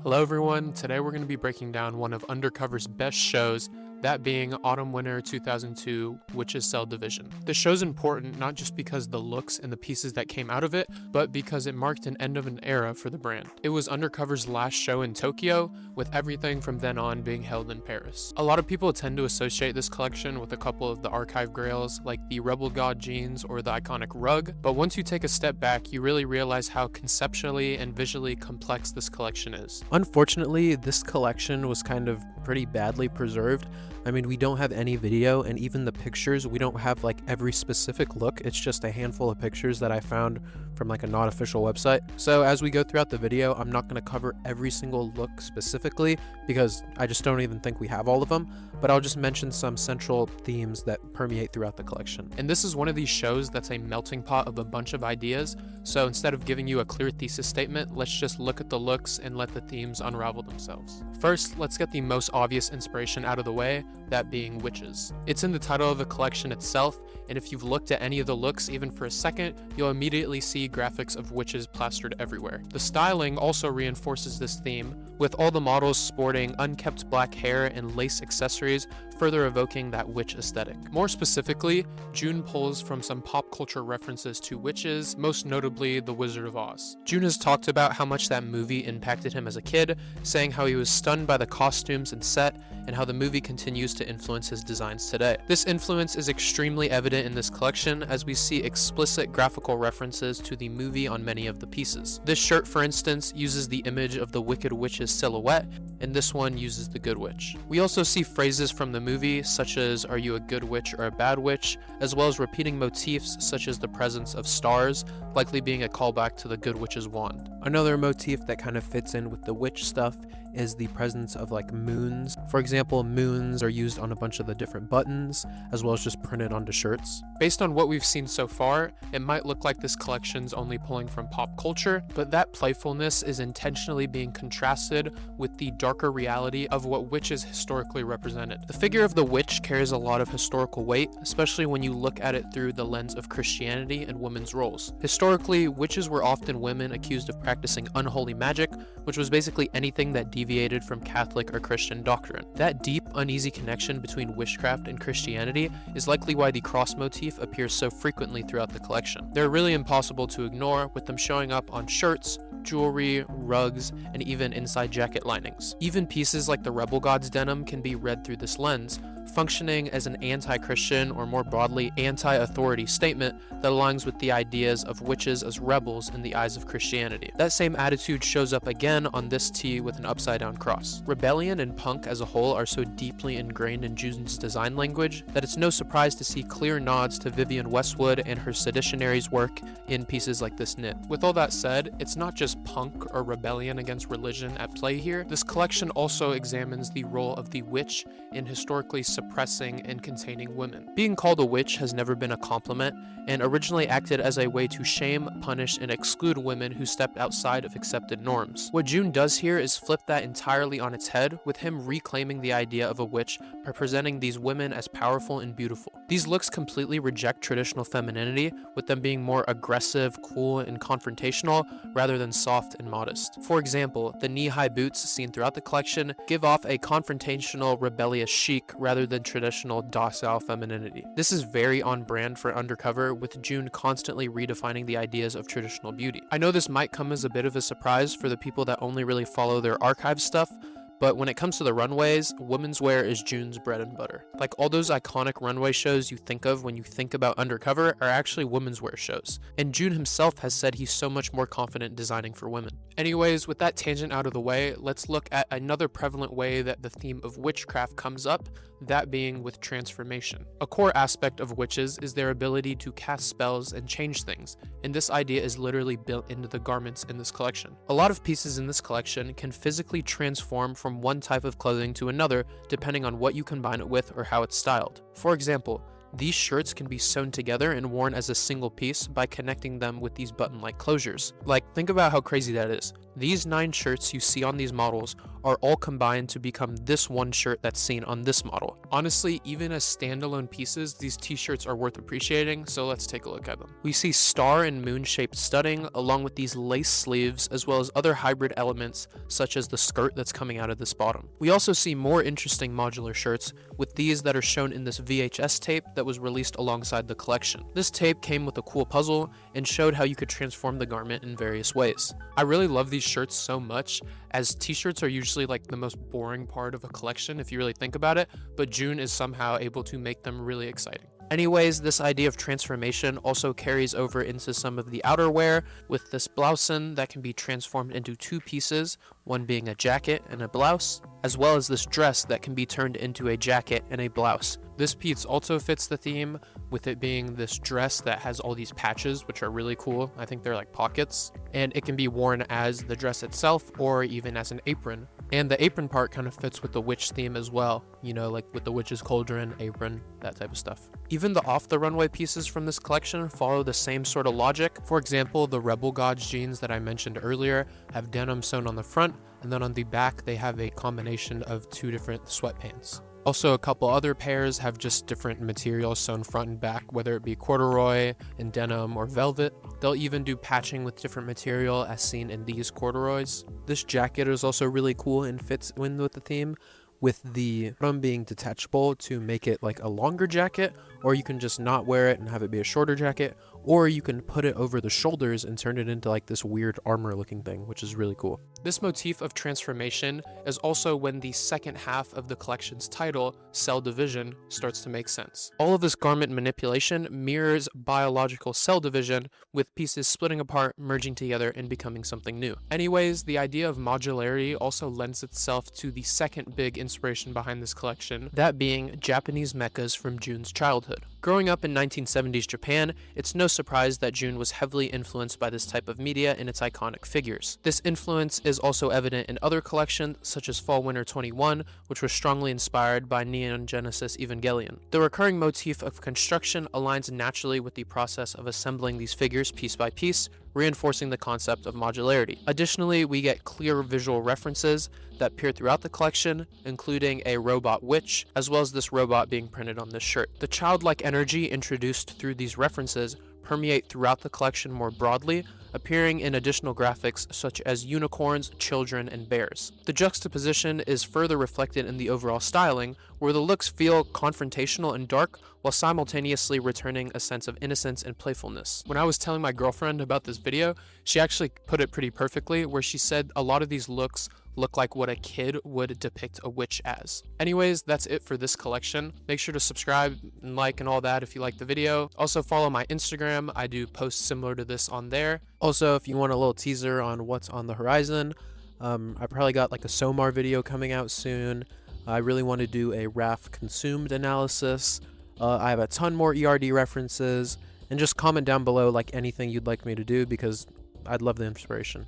Hello everyone, today we're going to be breaking down one of Undercover's best shows, that being Autumn Winter 2002 Witches Cell Division. This show's important not just because the looks and the pieces that came out of it, but because it marked an end of an era for the brand. It was Undercover's last show in Tokyo, with everything from then on being held in Paris. A lot of people tend to associate this collection with a couple of the archive grails like the Rebelgods jeans or the iconic rug, but once you take a step back, you really realize how conceptually and visually complex this collection is. Unfortunately, this collection was kind of pretty badly preserved. I mean, we don't have any video, and even the pictures, we don't have like every specific look. It's just a handful of pictures that I found from like a not official website. So as we go throughout the video, I'm not going to cover every single look specifically because I just don't even think we have all of them, but I'll just mention some central themes that permeate throughout the collection. And this is one of these shows that's a melting pot of a bunch of ideas, so instead of giving you a clear thesis statement, let's just look at the looks and let the themes unravel themselves. First, let's get the most obvious inspiration out of the way, that being witches. It's in the title of the collection itself, and if you've looked at any of the looks even for a second, you'll immediately see graphics of witches plastered everywhere. The styling also reinforces this theme, with all the models sporting unkept black hair and lace accessories, further evoking that witch aesthetic. More specifically, Jun pulls from some pop culture references to witches, most notably The Wizard of Oz. Jun has talked about how much that movie impacted him as a kid, saying how he was stunned by the costumes and set, and how the movie continues to influence his designs today. This influence is extremely evident in this collection, as we see explicit graphical references to the movie on many of the pieces. This shirt, for instance, uses the image of the Wicked Witch's silhouette, and this one uses the Good Witch. We also see phrases from the movie, such as "Are you a good witch or a bad witch?" as well as repeating motifs such as the presence of stars, likely being a callback to the Good Witch's wand. Another motif that kind of fits in with the witch stuff is the presence of like moons. For example, moons are used on a bunch of the different buttons, as well as just printed onto shirts. Based on what we've seen so far, it might look like this collection's only pulling from pop culture, but that playfulness is intentionally being contrasted with the darker reality of what witches historically represented. The figure of the witch carries a lot of historical weight, especially when you look at it through the lens of Christianity and women's roles. Historically, witches were often women accused of practicing unholy magic, which was basically anything that deviated from Catholic or Christian doctrine. That deep, uneasy connection between witchcraft and Christianity is likely why the cross motif appears so frequently throughout the collection. They're really impossible to ignore, with them showing up on shirts, jewelry, rugs, and even inside jacket linings. Even pieces like the Rebelgods denim can be read through this lens, functioning as an anti-Christian or more broadly anti-authority statement that aligns with the ideas of witches as rebels in the eyes of Christianity. That same attitude shows up again on this tee with an upside-down cross. Rebellion and punk as a whole are so deeply ingrained in Jun's design language that it's no surprise to see clear nods to Vivienne Westwood and her seditionaries work in pieces like this knit. With all that said, it's not just punk or rebellion against religion at play here. This collection also examines the role of the witch in historically suppressing and containing women. Being called a witch has never been a compliment, and originally acted as a way to shame, punish, and exclude women who stepped outside of accepted norms. What Jun does here is flip that entirely on its head, with him reclaiming the idea of a witch by presenting these women as powerful and beautiful. These looks completely reject traditional femininity, with them being more aggressive, cool, and confrontational, rather than soft and modest. For example, the knee-high boots seen throughout the collection give off a confrontational, rebellious chic rather than traditional docile femininity. This is very on brand for Undercover, with Jun constantly redefining the ideas of traditional beauty. I know this might come as a bit of a surprise for the people that only really follow their archive stuff, but when it comes to the runways, women's wear is Jun's bread and butter. Like, all those iconic runway shows you think of when you think about Undercover are actually women's wear shows. And Jun himself has said he's so much more confident designing for women. Anyways, with that tangent out of the way, let's look at another prevalent way that the theme of witchcraft comes up, that being with transformation. A core aspect of witches is their ability to cast spells and change things, and this idea is literally built into the garments in this collection. A lot of pieces in this collection can physically transform from one type of clothing to another depending on what you combine it with or how it's styled. For example, these shirts can be sewn together and worn as a single piece by connecting them with these button-like closures. Like, think about how crazy that is. These 9 shirts you see on these models are all combined to become this one shirt that's seen on this model. Honestly, even as standalone pieces, these t-shirts are worth appreciating, so let's take a look at them. We see star and moon shaped studding along with these lace sleeves, as well as other hybrid elements such as the skirt that's coming out of this bottom. We also see more interesting modular shirts with these that are shown in this VHS tape that was released alongside the collection. This tape came with a cool puzzle and showed how you could transform the garment in various ways. I really love these shirts so much, as t-shirts are usually like the most boring part of a collection if you really think about it, but June is somehow able to make them really exciting. Anyways, this idea of transformation also carries over into some of the outerwear, with this blouson that can be transformed into two pieces, one being a jacket and a blouse, as well as this dress that can be turned into a jacket and a blouse. This piece also fits the theme, with it being this dress that has all these patches, which are really cool. I think they're like pockets, and it can be worn as the dress itself or even as an apron. And the apron part kind of fits with the witch theme as well, you know, like with the witch's cauldron, apron, that type of stuff. Even the off-the-runway pieces from this collection follow the same sort of logic. For example, the Rebelgods jeans that I mentioned earlier have denim sewn on the front, and then on the back they have a combination of two different sweatpants. Also, a couple other pairs have just different materials sewn front and back, whether it be corduroy and denim or velvet. They'll even do patching with different material as seen in these corduroys. This jacket is also really cool and fits in with the theme, with the bottom being detachable to make it like a longer jacket, or you can just not wear it and have it be a shorter jacket, or you can put it over the shoulders and turn it into like this weird armor looking thing, which is really cool. This motif of transformation is also when the second half of the collection's title, Cell Division, starts to make sense. All of this garment manipulation mirrors biological cell division, with pieces splitting apart, merging together, and becoming something new. Anyways, the idea of modularity also lends itself to the second big inspiration behind this collection, that being Japanese mechas from June's childhood. Growing up in 1970s Japan, it's no surprise that June was heavily influenced by this type of media and its iconic figures. This influence is also evident in other collections such as Fall Winter 21, which was strongly inspired by Neon Genesis Evangelion. The recurring motif of construction aligns naturally with the process of assembling these figures piece by piece, reinforcing the concept of modularity. Additionally, we get clear visual references that appear throughout the collection, including a robot witch, as well as this robot being printed on this shirt. The childlike energy introduced through these references permeate throughout the collection more broadly, appearing in additional graphics such as unicorns, children, and bears. The juxtaposition is further reflected in the overall styling, where the looks feel confrontational and dark, while simultaneously returning a sense of innocence and playfulness. When I was telling my girlfriend about this video, she actually put it pretty perfectly, where she said a lot of these looks look like what a kid would depict a witch as. Anyways, that's it for this collection. Make sure to subscribe and like and all that if you like the video. Also follow my Instagram. I do posts similar to this on there. Also, if you want a little teaser on what's on the horizon, I probably got like a Somar video coming out soon. I really want to do a RAF consumed analysis. I have a ton more ERD references, and just comment down below like anything you'd like me to do, because I'd love the inspiration.